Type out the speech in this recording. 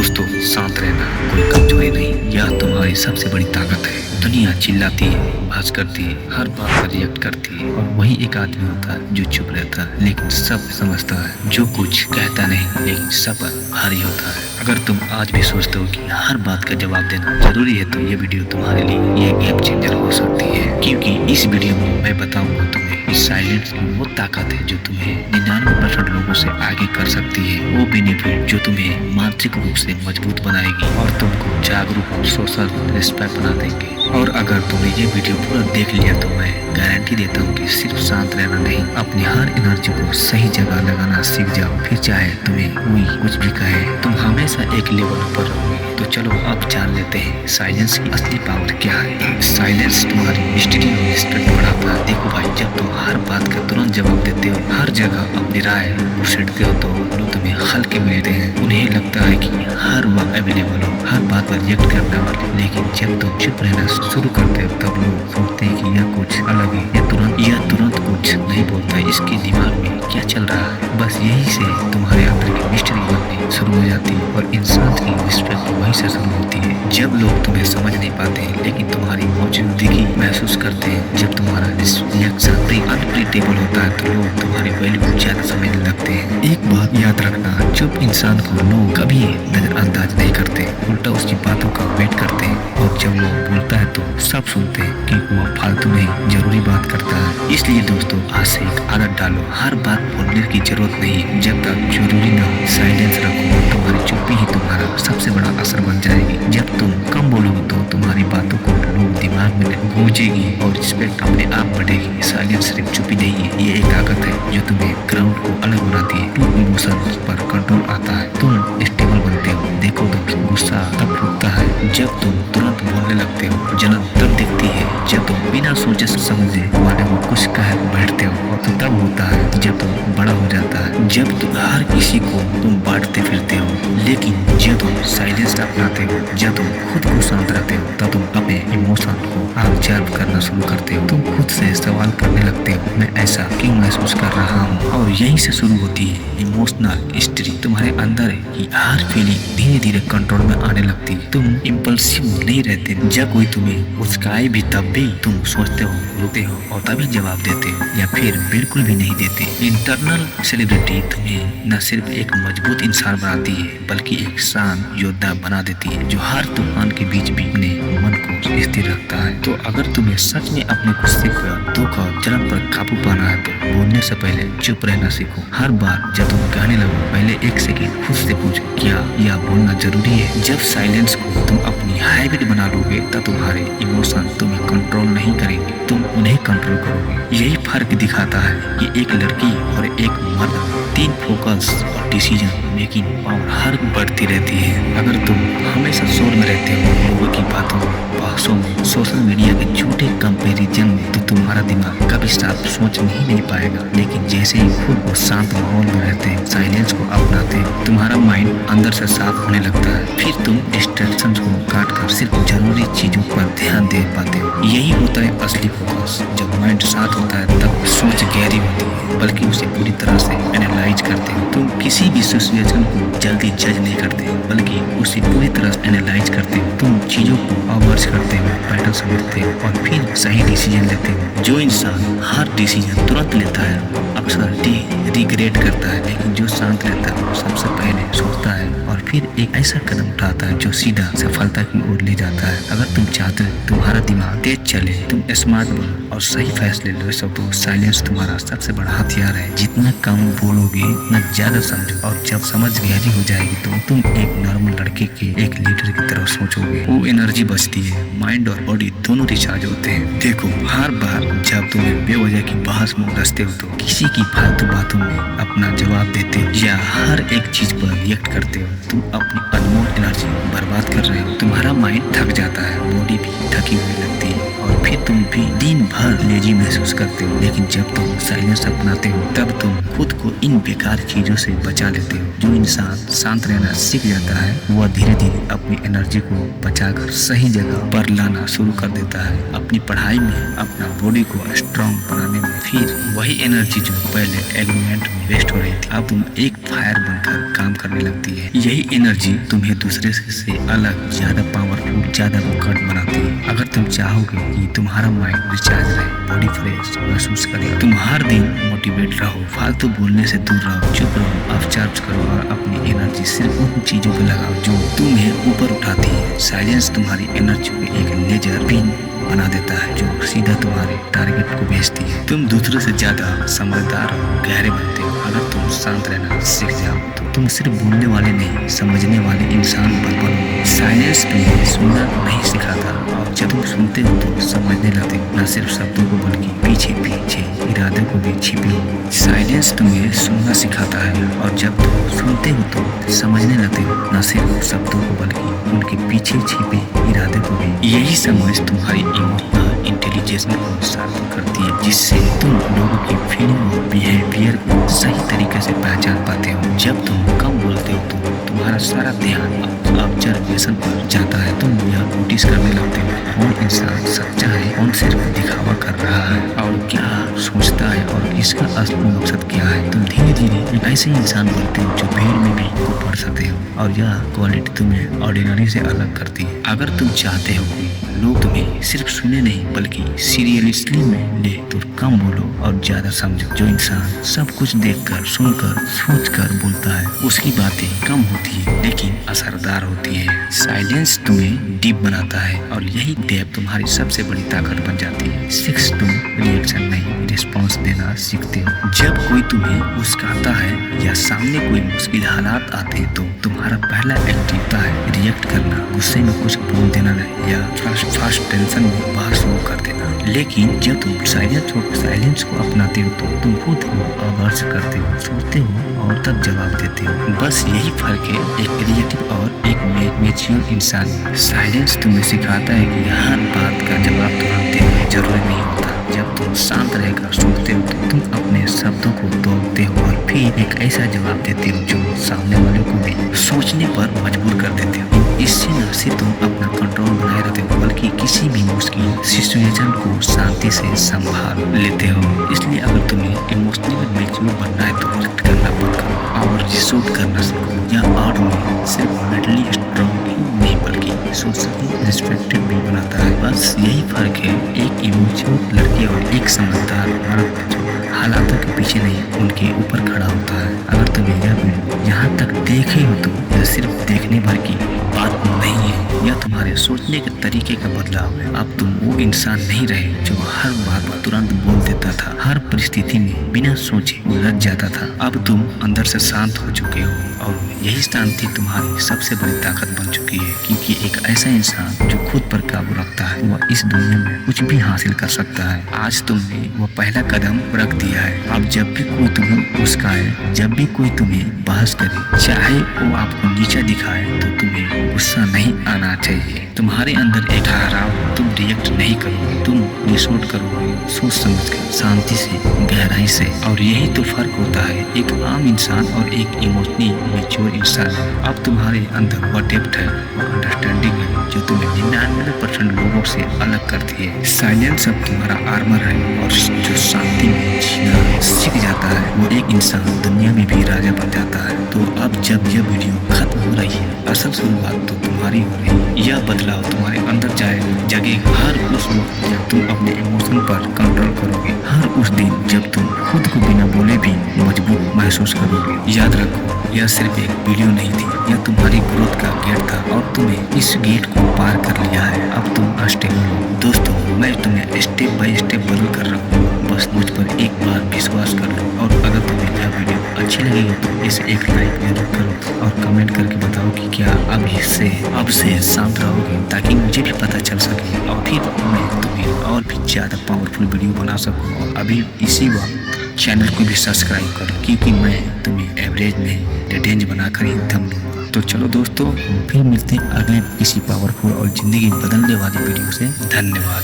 दोस्तों, शांत रहना कोई कमजोरी नहीं, यह तुम्हारी सबसे बड़ी ताकत है। दुनिया चिल्लाती है, बहस करती है, हर बात पर रिएक्ट करती है, और वही एक आदमी होता है जो चुप रहता है लेकिन सब समझता है, जो कुछ कहता नहीं लेकिन सब पर भारी होता है। अगर तुम आज भी सोचते हो कि हर बात का जवाब देना जरूरी है, तो ये वीडियो तुम्हारे लिए ये गेम चेंजर हो सकती है, क्योंकि इस वीडियो में मैं बताऊंगा तुम्हें साइलेंस की वो ताकत है जो तुम्हें 99% लोगों से आगे कर सकती है, वो बेनिफिट जो तुम्हें मानसिक रूप से मजबूत बनाएगी और तुमको जागरूक और सोशल रिस्पेक्ट बना देंगे। और अगर तुमने ये वीडियो पूरा देख लिया तो मैं गारंटी देता हूँ कि सिर्फ शांत रहना नहीं, अपनी हर एनर्जी को सही जगह लगाना सीख जाओ। फिर चाहे तुम्हें कोई कुछ भी कहे, तुम हमेशा एक लेवल ऊपर रहोगे। तो चलो अब जान लेते हैं साइलेंस की असली पावर क्या है। साइलेंस तुम्हारी हिस्ट्री और रिस्पेक्ट बढ़ाता है। देखो भाई, जब तुम हर बात का तुरंत जवाब देते हो, हर जगह अपनी राय उछेड़ते हो, तो लोग तुम्हें हल्के मिलते हैं। उन्हें लगता है कि हर वक्त अवेलेबल हो, हर बात पर रिएक्ट करना वाले। लेकिन जब तुम चुप रहना शुरू करते हो, तब लोग सोचते हैं कि यह कुछ अलग है, यह तुरंत कुछ नहीं बोलता है, इसके दिमाग में क्या चल रहा है। बस यही से तुम्हारे अंदर की मिस्ट्री बननी शुरू हो जाती है और इंसान की रिस्पेक्ट वहीं से शुरू होती है। जब लोग तुम्हें समझ नहीं पाते हैं लेकिन तुम्हारी मौजूदगी महसूस करते हैं, जब तुम्हारा रिएक्शन अनप्रिडिक्टेबल होता है, तो लोग तुम्हारी वैल्यू ज्यादा समझने लगते हैं। एक बात याद रखना, चुप इंसान को लोग कभी नजरअंदाज नहीं करते, उल्टा उसकी बातों का वेट करते हैं, और जब वो बोलता है तो सब सुनते हैं क्योंकि वो फालतू नहीं जरूरी बात करता है। इसलिए दोस्तों, आज से एक आदत डालो, हर बात बोलने की जरूरत नहीं है जब तक जरूरी ना हो। साइलेंस रखो, तुम्हारी चुप्पी ही तुम्हारा सबसे बड़ा असर बन जाएगी। जब तुम कम बोलोगे तो तुम्हारी बातों को लोग दिमाग में गूंजेगी और रिस्पेक्ट अपने आप बढ़ेगी। साइलेंस सिर्फ चुप्पी नहीं है, ये एक ताकत है जो तुम्हें ग्राउंड को अलग बनाती है। तुम इमोशन पर कंट्रोल आता है, तुम स्टेबल बनते हो। देखो दोस्त, गुस्सा तब रुकता है जब तुम तुरंत बोलने लगते हो, जलन तब दिखती है जब तुम बिना सोचे समझे वाले को कुछ कह बैठते हो, और तो तब होता है जब तुम बड़ा हो जाता है, जब तुम हर किसी को तुम बांटते फिरते हो। लेकिन जब तुम साइलेंस अपनाते हो, जब तुम खुद को शांत रखते हो, तब तुम अपने इमोशन को ऑब्जर्व करना शुरू करते हो। तुम खुद से सवाल करने लगते हो, मैं ऐसा क्यों महसूस कर रहा हूँ, और यहीं से शुरू होती है इमोशनल हिस्ट्री। तुम्हारे अंदर है कि हर फीलिंग धीरे धीरे कंट्रोल में आने लगती है। तुम इम्पल्सिव नहीं रहते, जब कोई तुम्हें उस्काए भी तब भी तुम सोचते हो, रुकते हो और तभी जवाब देते हो, या फिर बिल्कुल भी नहीं देते। इंटरनल सेलिब्रिटी तुम्हें न सिर्फ एक मजबूत इंसान बनाती है बल्कि एक शांत योद्धा बना देती है, जो हर तूफान के बीच भी अपने मन को स्थिर रखता है। तो अगर तुम्हें सच में अपने गुस्से पर, दुख और जलन पर काबू पाना है, तो बोलने से पहले चुप रहना सीखो। हर बार जब तुम कहने लगो, पहले एक सेकंड खुद से पूछो, क्या यह बोलना जरूरी है। जब साइलेंस को तुम अपनी हैबिट बना लोगे, तब तुम्हारे इमोशन तुम्हें कंट्रोल नहीं करेंगे, तुम उन्हें कंट्रोल करोगे। यही फर्क दिखाता है कि एक लड़की और एक मर्द, तीन फोकस और डिसीजन मेकिंग पावर हर बढ़ती रहती है। अगर तुम हमेशा शोर में रहते हो, लोगों की बातों, बहसों में, सोशल मीडिया के झूठे कंपैरिजन में, तो तुम्हारा दिमाग कभी साफ सोच नहीं पाएगा। लेकिन जैसे ही खुद को शांत माहौल में रहते हैं, साइलेंस को अपनाते हैं, तुम्हारा माइंड अंदर से साफ होने लगता है। फिर तुम डिस्ट्रैक्शन को काट कर सिर्फ जरूरी चीजों पर ध्यान दे पाते हो। यही होता है असली फोकस। जब माइंड शांत होता है, तब सोच गहरी होती है, बल्कि उसे पूरी तरह से एनालाइज करते हो। तुम किसी भी सिचुएशन को जल्दी जज नहीं करते, बल्कि उसे पूरी तरह से एनालाइज करते हो। तुम चीजों को ऑब्जर्व करते हो, पैटर्न समझते हो और फिर सही डिसीजन लेते हो। जो इंसान हर डिसीजन तुरंत लेता है अक्सर रिग्रेट करता है, लेकिन जो शांत रहता है वो सबसे पहले सोचता है और फिर एक ऐसा कदम उठाता है जो सीधा सफलता की ओर ले जाता है। अगर तुम चाहते हो तुम्हारा दिमाग तेज चले, तुम स्मार्ट बनो और सही फैसले ले सको, साइलेंस तुम्हारा सबसे बड़ा हथियार है। जितना कम बोलोगे उतना ज्यादा समझो, और जब समझ गहरी हो जाएगी तो तुम एक नॉर्मल लड़के के एक लीडर की तरफ सोचोगे। वो एनर्जी बचती है, माइंड और बॉडी दोनों रिचार्ज होते हैं। देखो, हर बार जब तुम्हें बेवजह की बहस में उलझते हो, तो किसी की फालतू बातों में अपना जवाब देते हो या हर एक चीज पर रिएक्ट करते हो, तुम अपनी अनमोल एनर्जी बर्बाद कर रहे हो। तुम्हारा माइंड थक जाता है, बॉडी भी थकी हुई लगती है, और फिर तुम भी दिन भर लेजी महसूस करते हो, लेकिन जब तुम साइलेंस अपनाते हो तब तुम खुद को इन बेकार चीजों से बचा लेते हो। जो इंसान शांत रहना सीख जाता है वह धीरे धीरे अपनी एनर्जी को बचाकर सही जगह पर लाना शुरू कर देता है। अपनी पढ़ाई में, अपना बॉडी को स्ट्रांग बनाने में, फिर वही एनर्जी जो पहले एलिमेंट में वेस्ट हो रही थी अब तुम एक फायर बनकर काम करने लगती है। यही एनर्जी तुम्हें दूसरे से अलग, ज्यादा पावरफुल, ज्यादा फोकस्ड बनाती है। अगर तुम चाहोगे कि तुम्हारा माइंड रिचार्ज रहे, बॉडी फ्रेश महसूस करे, तुम हर दिन मोटिवेट रहो, फालतू बोलने से दूर रहो, चुप रहो, ऑब्जर्व करो और अपनी एनर्जी सिर्फ उन चीजों पे लगाओ जो तुम्हें ऊपर उठाती है। साइलेंस तुम्हारी एनर्जी को एक लेजर पिन बना देता है जो सीधा तुम्हारे टारगेट को भेजती है। तुम दूसरों से ज्यादा समझदार और गहरे बनते हो। अगर तुम शांत रहना सीख जाओ तो तुम सिर्फ बोलने वाले नहीं, समझने वाले इंसान बनो। साइलेंस तुम्हें सुनना नहीं सिखाता और जब तुम सुनते हो तो समझने लगते हो, न सिर्फ शब्दों को बल्कि पीछे पीछे इरादे को भी छिपे। साइलेंस तुम्हें सुनना सिखाता है और जब तुम सुनते हो तो समझने लगते हो, न सिर्फ शब्दों को बल्कि उनके पीछे छिपे इरादे को भी। यही समझ तुम्हारी इंटेलिजेंस को शार्प करती है, जिससे तुम लोगों की फीलिंग और बिहेवियर को सही तरीके से पहचान पाते हो। जब तुम कम बोलते हो तो तुम्हारा सारा ध्यान ऑब्जर्वेशन पर जाता है। तुम यह नोटिस करने लगते हो कौन इंसान सच्चा है, कौन सिर्फ दिखावा कर रहा है और क्या सोचता है और इसका असली मकसद क्या है। तुम धीरे धीरे ऐसे इंसान बनते हो जो भीड़ में भी को पढ़ सकते हो और यह क्वालिटी तुम्हें ऑर्डिनरी से अलग करती है। अगर तुम चाहते हो कि लोग तुम्हें सिर्फ सुने नहीं बल्कि सीरियसली में ले तो कम बोलो और ज्यादा समझो। जो इंसान सब कुछ देखकर, सुनकर, सोचकर बोलता है उसकी बातें कम होती है लेकिन असरदार होती है। साइलेंस तुम्हें डीप बनाता है और यही डेप तुम्हारी सबसे बड़ी ताकत बन जाती है। सिक्स, तुम रिएक्शन नहीं रिस्पॉन्स देना सीखते हो। जब कोई तुम्हें उस्काता है या सामने कोई मुश्किल हालात आते हैं तो तुम्हारा पहला एक्ट होता है रिएक्ट करना, गुस्से में कुछ बोल देना नहीं या फास्ट टेंशन में बाहर शुरू कर देना। लेकिन जब तुम साइलेंस को अपनाते हो तो तुम खुद को आवाज करते हो, सोचते हो और तब जवाब देते हो। बस यही फर्क है एक रिएक्टिव और एक मैच्योर इंसान। साइलेंस तुम्हें सिखाता है कि हर बात का जवाब तुरंत देना जरूरी नहीं होता। जब तुम शांत रहकर सोचते हो तो तुम अपने शब्दों को तोड़ते हो और फिर एक ऐसा जवाब देते हो जो सामने वाले को भी सोचने पर मजबूर कर देते हो। इससे न सिर्फ तुम अपना कंट्रोल बनाए रहते हो बल्कि किसी भी मुश्किल सिचुएशन को शांति से संभाल लेते हो। इसलिए अगर तुम्हें इमोशनली मैच्योर बनना है तो रिएक्ट करना बंद करो और रिसोर्ट करना सीखो। या और में सिर्फ मेंटली स्ट्रॉन्ग नहीं बल्कि सोशली रिस्पेक्टेड भी बनाता है। बस यही फर्क है एक इमोशनल लड़की और एक समझदार मर्द जो हालातों के पीछे नहीं उनके ऊपर खड़ा होता है। अगर तुम्हें यह वीडियो यहाँ तक देखे हो तो यह सिर्फ देखने भर की बात नहीं है, यह तुम्हारे सोचने के तरीके का बदलाव है। अब तुम वो इंसान नहीं रहे जो हर बात पर तुरंत बोल देता था, हर परिस्थिति में बिना सोचे उलझ जाता था। अब तुम अंदर से शांत हो चुके हो और यही शांति तुम्हारी सबसे बड़ी ताकत बन चुकी है, क्योंकि एक ऐसा इंसान जो खुद पर काबू रखता है वह इस दुनिया में कुछ भी हासिल कर सकता है। आज तुमने वो पहला कदम रख दिया है। अब जब भी कोई तुम्हें उस्काए, जब भी कोई तुम्हें बहस करे, चाहे वो आपको नीचा दिखाए, तो तुम्हें गुस्सा नहीं आना चाहिए। तुम्हारे अंदर एक ठहराव, तुम रिएक्ट नहीं करोगे, तुम रिसोर्ट करोगे सोच समझ कर, शांति से, गहराई से। और यही तो फर्क होता है एक आम इंसान और एक इमोशनली मैच्योर इंसान। अब तुम्हारे अंदर वह डेप्थ है, वह अंडरस्टैंडिंग है जो तुम्हें 99% लोगों से अलग करती है। साइलेंस अब तुम्हारा आर्मर है और जो शांति में जीना सीख जाता है वो एक इंसान दुनिया में भी राजा बन जाता है। तो अब जब यह वीडियो खत्म हो रही है, असल शुरुआत तो तुम्हारी हो रही है। यह बदलाव तुम्हारे अंदर जगेगा हर उस वक्त जब तुम अपने इमोशन पर कंट्रोल करोगे, हर उस दिन जब तुम खुद को बिना बोले भी मजबूत महसूस करोगे। याद रखो, यह सिर्फ एक वीडियो नहीं थी, यह तुम्हारी ग्रोथ का गेट था और तुम्हें इस गेट को पार कर लिया है। अब तुम स्टेबल हो। दोस्तों, मैं तुम्हें स्टेप बाय स्टेप बदल कर रहा हूँ, बस मुझ पर एक बार विश्वास कर लो। और अगर तुम्हें यह वीडियो अच्छी लगी हो तो इसे एक लाइक जरूर करो और कमेंट करके बताओ कि क्या अब से शांत रहोगे, ताकि मुझे भी पता चल सके और फिर मैं तुम्हें और भी ज़्यादा पावरफुल वीडियो बना सकूँ। और अभी इसी वक्त चैनल को भी सब्सक्राइब करो, क्योंकि मैं तुम्हें एवरेज में रेंज बनाकर ही दम लूँगा। तो चलो दोस्तों, फिर मिलते हैं अगले किसी पावरफुल और ज़िंदगी बदलने वाली वीडियो से। धन्यवाद।